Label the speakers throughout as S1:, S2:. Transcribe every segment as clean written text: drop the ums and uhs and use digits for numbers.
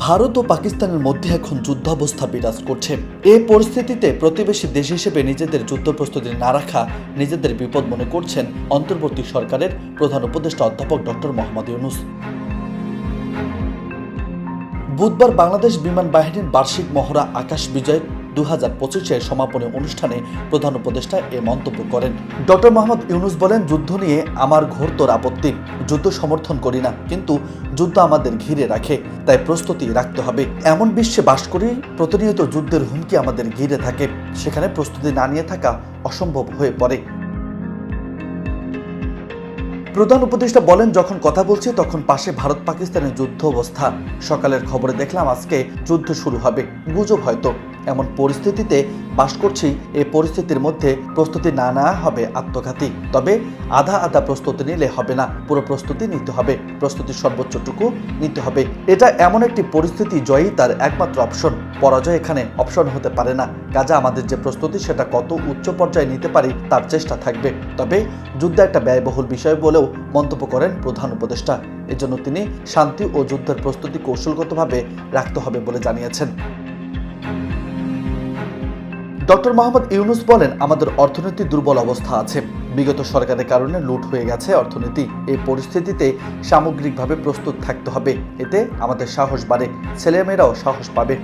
S1: ভারত ও পাকিস্তানের মধ্যে এখন যুদ্ধাবস্থা বিরাজ করছে। এই পরিস্থিতিতে প্রতিবেশী দেশ হিসেবে নিজেদের যুদ্ধ প্রস্তুতি না রাখা নিজেদের বিপদ মনে করছেন অন্তর্বর্তী সরকারের প্রধান উপদেষ্টা অধ্যাপক ডক্টর মোহাম্মদ ইউনূস। বুধবার বাংলাদেশ বিমান বাহিনীর বার্ষিক মহড়া আকাশ বিজয় 2025-এর সমাপনী অনুষ্ঠানে প্রধান উপদেষ্টা এ মন্তব্য করেন। ডক্টর মোহাম্মদ ইউনূস বলেন, যুদ্ধ নিয়ে আমার ঘোরতর আপত্তি। যুদ্ধ সমর্থন করি না, কিন্তু যুদ্ধ আমাদের ঘিরে রাখে, তাই প্রস্তুতি রাখতে হবে। এমন বিশ্বে বাস করি প্রতিনিয়ত যুদ্ধের হুমকি আমাদের ঘিরে থাকে, সেখানে প্রস্তুতি না নিয়ে থাকা অসম্ভব হয়ে পড়ে। প্রধান উপদেষ্টা বলেন, যখন কথা বলছি তখন পাশে ভারত পাকিস্তানের যুদ্ধ অবস্থা। সকালের খবরে দেখলাম আজকে যুদ্ধ শুরু হবে, গুজব হয়তো। এমন পরিস্থিতিতে বাস করছি। এই পরিস্থিতির মধ্যে প্রস্তুতি না নেওয়া হবে আত্মঘাতী। তবে আধা আধা প্রস্তুতি নিলে হবে না, পুরো প্রস্তুতি নিতে হবে, প্রস্তুতির সর্বোচ্চটুকু নিতে হবে। এটা এমন একটি পরিস্থিতি, জয়ই তার একমাত্র অপশন, পরাজয় এখানে অপশন হতে পারে না। কাজে আমাদের যে প্রস্তুতি সেটা কত উচ্চ পর্যায়ে নিতে পারি তার চেষ্টা থাকবে। তবে যুদ্ধ একটা ব্যয়বহুল বিষয় বলেও মন্তব্য করেন প্রধান উপদেষ্টা। এজন্য তিনি শান্তি ও যুদ্ধের প্রস্তুতি কৌশলগতভাবে রাখতে হবে বলে জানিয়েছেন। ডক্টর মোহাম্মদ ইউনূস বলেন, আমাদের অর্থনীতি দুর্বল অবস্থা আছে। বিগত সরকারের কারণে লুট হয়ে গেছে অর্থনীতি। এই পরিস্থিতিতে সামগ্রিকভাবে প্রস্তুত থাকতে হবে। এতে আমাদের সাহস বাড়ে, ছেলেমেয়েরাও সাহস পাবে।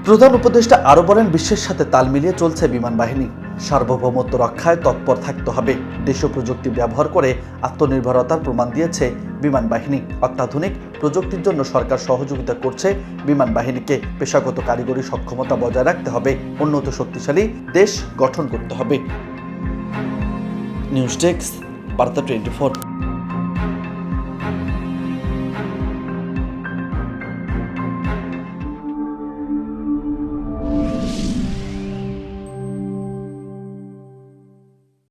S1: প্রধান উপদেষ্টা আরও বলেন, বিশ্বের সাথে তাল মিলিয়ে চলছে বিমান বাহিনী। সার্বভৌমত্ব রক্ষায় তৎপর থাকতে হবে। দেশীয় প্রযুক্তি ব্যবহার করে আত্মনির্ভরতার প্রমাণ দিয়েছে বিমান বাহিনী। অত্যাধুনিক প্রযুক্তির জন্য সরকার সহযোগিতা করছে বিমান বাহিনীকে। পেশাগত কারিগরি সক্ষমতা বজায় রাখতে হবে। উন্নত শক্তিশালী দেশ গঠন করতে হবে। নিউজ ডেস্ক, বার্তা 24।